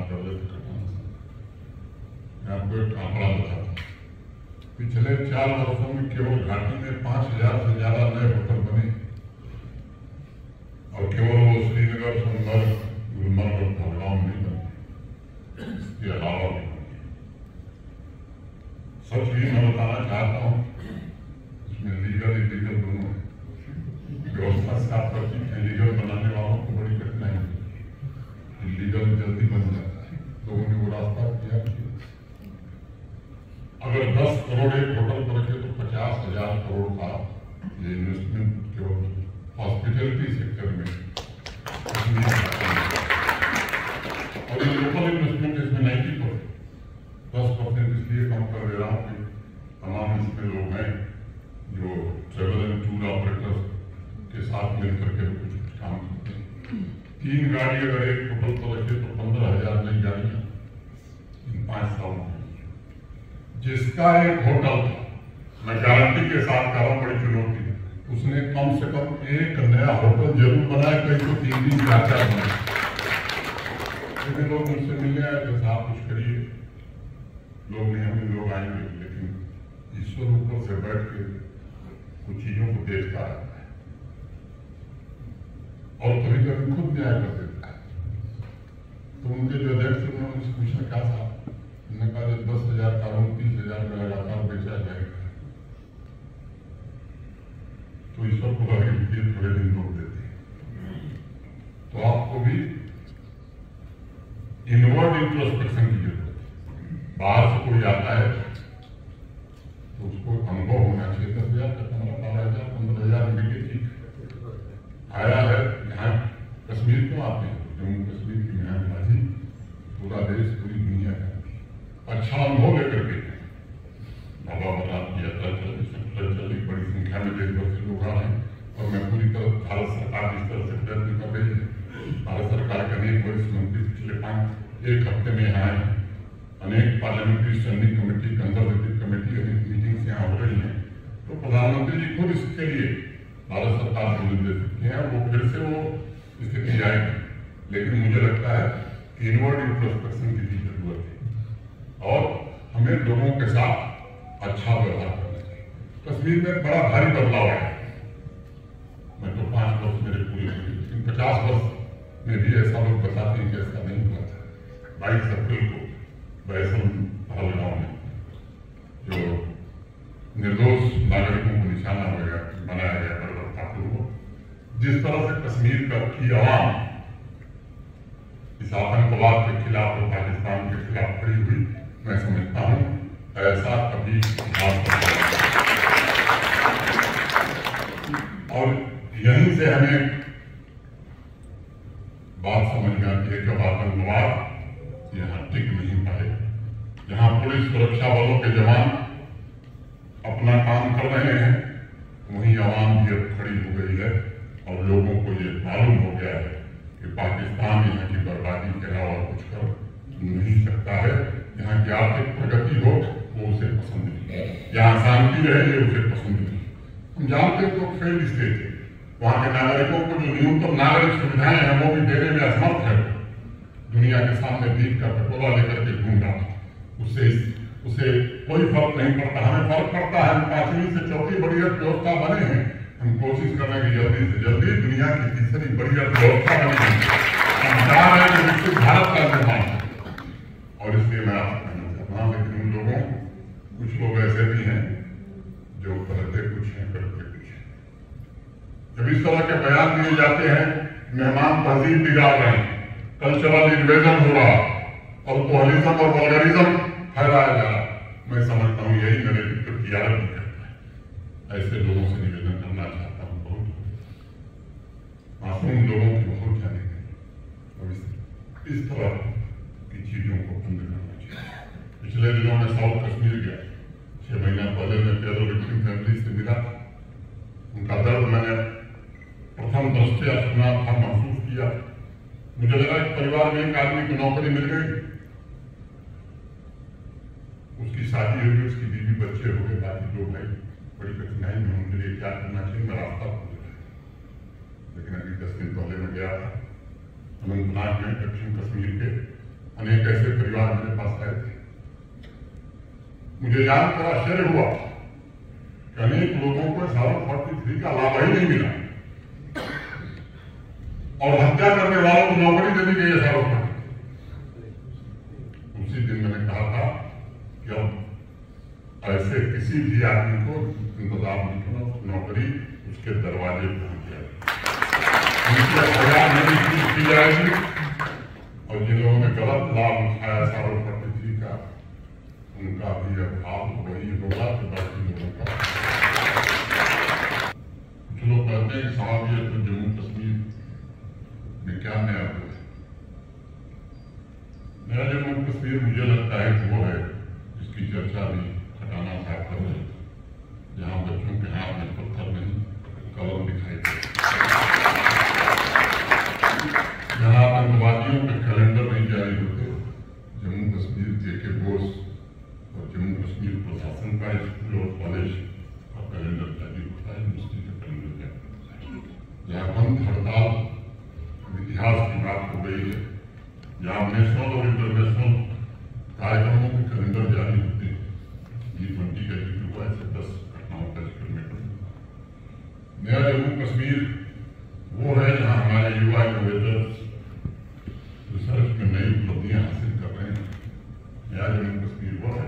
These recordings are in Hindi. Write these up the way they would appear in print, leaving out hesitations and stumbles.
कर रहे थे कटाना। मैं आपको एक आंकड़ा बताता हूँ, पिछले 4 वर्षों में केवल घाटी में 5000 से ज्यादा नए होटल बने और केवल वो श्रीनगर, सोनभद्र, गुलमर्ग और पहलगाम नहीं बने, इसके अलावा भी बने। सच भी मैं बताना चाहता हूँ, इसमें लीगल इलीगल दोनों है। व्यवस्था साफ करती है, लीगल बनाने वालों को बड़ी कठिनाई होती है, लीगल जल्दी बन जाता है। लोगों ने वो रास्ता किया। अगर 10 करोड़ एक होटल पर रखे तो 50,000 करोड़ का ये इन्वेस्टमेंट केवल हॉस्पिटैलिटी सेक्टर में। और ये लोकल इन्वेस्टमेंट इसमें 90%, 10% इसलिए कम कर दे रहा हूँ कि तमाम इसमें लोग हैं जो ट्रेवल एंड टूर ऑपरेटर्स के साथ मिलकर के कुछ काम करते हैं। 3 गाड़ी अगर एक होटल पर रखे तो 15,000 नई गाड़ियाँ इन 5 सालों में। जिसका एक होटल था, मैं गारंटी के साथ कह रहा हूँ, बड़ी चुनौती है, उसने कम से कम एक नया होटल जरूर बनाया, कहीं तो 3 4 बनाए। लेकिन लोग मुझसे मिलने आए थे, साहब कुछ करिए। लोग नहीं, हम लोग आएंगे, लेकिन ईश्वर ऊपर से बैठ के कुछ चीजों को देखता रहता है और कभी कभी खुद न्याय कर देता है। तो उनके जो अध्यक्ष थे उन्होंने मुझसे पूछा क्या था, उन्होंने कहा 10,000 का 29,000 में लगातार बेचा जाएगा तो ईश्वर को लगे थोड़े दिन रोक देते हैं। तो आपको भी इनवर्ड इंट्रोस्पेक्शन की जरूरत है। बाहर से कोई आता है तो उसको अनुभव होना चाहिए। 10,000 का कमरा, 12,000, 15,000 में ठीक आया है। यहाँ कश्मीर क्यों आते हैं, जम्मू कश्मीर की मेहमानबाजी पूरा देश, पूरी दुनिया का अच्छा अनुभव लेकर के बाबा बरात की यात्रा चली, बड़ी संख्या में देश भर से लोग आ रहे हैं। और मैं पूरी तरह भारत सरकार जिस तरह से प्रयत्न कर रही है, भारत सरकार के अनेक वरिष्ठ मंत्री पिछले 1 हफ्ते में यहाँ आए, अनेक parliamentary standing committee, conservative committee, अनेक मीटिंग्स यहाँ हो रही हैं। तो प्रधानमंत्री जी खुद इसके लिए भारत सरकार को निर्देश देते हैं, वो फिर से वो स्थिति आएगी। लेकिन मुझे लगता है कि इनवर्ड इंट्रोस्पेक्शन की भी जरूरत है और हमें लोगों के साथ अच्छा व्यवहार करना चाहिए। कश्मीर में बड़ा भारी बदलाव है। मैं तो 5 वर्ष मेरे पूरे हुए, लेकिन 50 वर्ष में भी ऐसा लोग बताते हैं कि ऐसा नहीं हुआ था। 22 अप्रैल को बैसल पहलगाम में जो निर्दोष नागरिकों को निशाना बनाया गया, बर्बरतापूर्वक, जिस तरह से कश्मीर की आवाम इस आतंकवाद के खिलाफ और पाकिस्तान के खिलाफ खड़ी हुई, मैं समझता हूँ ऐसा कभी और यहीं से हमें बात समझ में आती है कि आतंकवाद यहाँ टिक नहीं पाए। जहाँ पुलिस सुरक्षा बलों के जवान अपना काम कर रहे हैं, वहीं आवाम भी अब खड़ी हो गई है और लोगों को ये मालूम हो गया है कि पाकिस्तान यहाँ की बर्बादी के अलावा कुछ कर नहीं सकता है। यहाँ की आर्थिक प्रगति हो वो उसे पसंद नहीं, यहाँ शांति रहे ये उसे पसंद नहीं। हम जानते हैं तो फेल्ड स्टेट है, वहाँ के नागरिकों को जो न्यूनतम नागरिक सुविधाएं हैं वो भी देने में असमर्थ है। दुनिया के सामने भीख का कटोरा लेकर के घूम रहा, उसे कोई फर्क नहीं पड़ता। हमें फर्क पड़ता है, हम 5वीं से 4थी बड़ी अर्थव्यवस्था बने हैं। हम कोशिश कर रहे हैं कि जल्दी से जल्दी दुनिया की 3री बड़ी अर्थव्यवस्था बने। हम जा रहे हैं विकसित भारत का निर्माण, और इसलिए मैं आपसे कहना चाहता हूँ, लेकिन उन लोगों, कुछ लोग ऐसे भी हैं जो करते कुछ हैं, करते कुछ हैं। जब इस तरह के बयान दिए जाते हैं, मेहमान तहजीब बिगाड़ रहे हैं, कल्चरल इन्वेजन हो रहा और कोहलिज्म और वल्गरिज्म फैलाया जा रहा, मैं समझता हूँ यही मेरे मित्र की याद भी करता है। ऐसे लोगों से निवेदन करना चाहता हूँ, बहुत मासूम लोगों की बहुत जाने गई, इस तरह की चीजों को बंद करना चाहिए। पिछले दिनों में साउथ कश्मीर गया, 6 महीना पहले मैं टेरर विक्टिम फैमिली से मिला। उनका दर्द मैंने प्रथम दृष्टया सुना था, महसूस किया। मुझे लगा कि परिवार में एक आदमी को नौकरी मिल गई, उसकी शादी हो गई, उसकी बीवी बच्चे हो गए, बाकी 2 भाई बड़ी कठिनाई में, उनके लिए क्या करना चाहिए मैं रास्ता खोज रहा। लेकिन अभी 10 दिन पहले मैं गया था अनंतनाग में, दक्षिण कश्मीर के अनेक ऐसे परिवार मेरे पास आए थे। मुझे जानकर आश्चर्य हुआ कि अनेक लोगों को सारों 43 का लाभ ही नहीं मिला और हत्या करने वालों को नौकरी दे दी गई है सारों पर। उसी दिन मैंने कहा था कि अब ऐसे किसी भी आदमी को इंतजाम नहीं करना, नौकरी उसके दरवाजे पहुंच जाए, उनकी एफआईआर नहीं की जाएगी और जिन लोगों ने गलत लाभ उठाया सारों 43 का, उनका भी अभाव वही होगा तो बाकी लोगों का। कुछ लोग कहते हैं कि साहब ये तो जम्मू कश्मीर में क्या नया हुआ है। नया जम्मू कश्मीर मुझे लगता है कि वो है जिसकी चर्चा भी खटाना साहब कर रहे, जहाँ बच्चों के हाथ में पत्थर नहीं कलम दिखाई दे, जहाँ आतंकवादियों के कैलेंडर नहीं जारी होते। जम्मू कश्मीर जेके बोस और जम्मू कश्मीर प्रशासन का स्कूल और कॉलेज का कैलेंडर जारी होता है, यूनिवर्सिटी का कैलेंडर जारी होता है। जहाँ बंद हड़ताल इतिहास की बात हो गई है, जहाँ नेशनल और इंटरनेशनल कार्यक्रमों के कैलेंडर जारी होते हैं। G20 का जिक्र हुआ है, 10 घटनाओं का जिक्र में करूँगा। नया जम्मू कश्मीर वो है जहाँ हमारे युवा इनोवेटर्स रिसर्च में नई उपलब्धियां हासिल कर रहे हैं। नया जम्मू कश्मीर वो है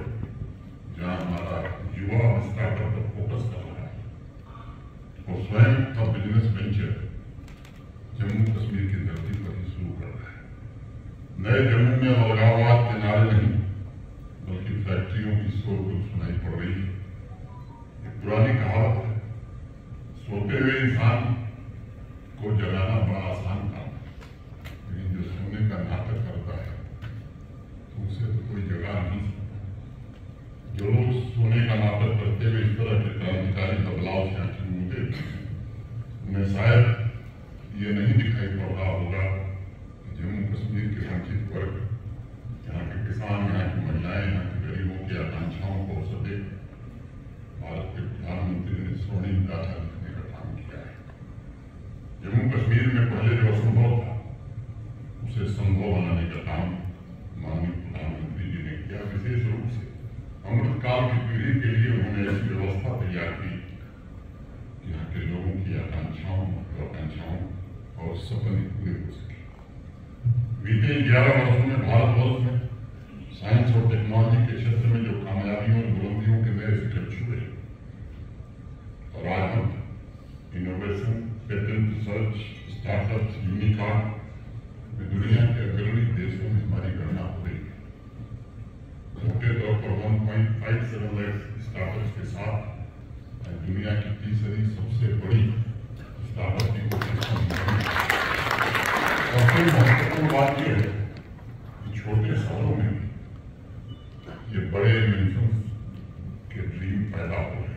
जहाँ हमारा युवा स्टार्टअप पर फोकस कर रहा है और स्वयं का बिजनेस वेंचर जम्मू कश्मीर की धरती पर ही शुरू कर रहा है। नए जम्मू में अलगाववाद के नारे नहीं बल्कि फैक्ट्रियों की शोर सुनाई पड़ रही है। एक पुरानी कहावत है, सोते हुए इंसान को जगाना बड़ा आसान काम है, लेकिन जो सोने का नाटक करता है तो उसे तो कोई जगा नहीं सकता। जो लोग सोने का नाटक करते हुए इस तरह के क्रांतिकारी बदलाव से आंखें मूंदे, उन्हें शायद ये नहीं दिखाई पड़ रहा होगा कि जम्मू कश्मीर के वंचित वर्ग, यहाँ के किसान, यहाँ की महिलाएं, यहाँ के गरीबों की आकांक्षाओं को अवसर दे भारत के प्रधानमंत्री ने स्वर्णिम गाथा लिखने का काम किया है। जम्मू कश्मीर में पहले जो असंभव था उसे संभव बनाने का काम माननीय प्रधानमंत्री जी ने किया। विशेष रूप से अमृतकाल की पीढ़ी के लिए उन्होंने ऐसी व्यवस्था तैयार की कि यहाँ के लोगों की आकांक्षाओं और सपने पूरे हो सके। बीते 11 वर्षों में भारतवर्ष में साइंस और टेक्नोलॉजी के क्षेत्र में जो कामयाबियों और बुलंदियों के नए शिखर छुए और आज हम innovation, patent, research, startups, unicorn में दुनिया के अग्रणी देशों में हमारी गणना हो रही है। मोटे तौर पर 1.57 लाख स्टार्टअप्स के साथ दुनिया की तीसरी सबसे बड़ी स्टार्टअप की कोशिश सबसे महत्वपूर्ण बात यह है कि छोटे शहरों में ये बड़े इन्वेंशंस के ड्रीम पैदा हो रहे हैं।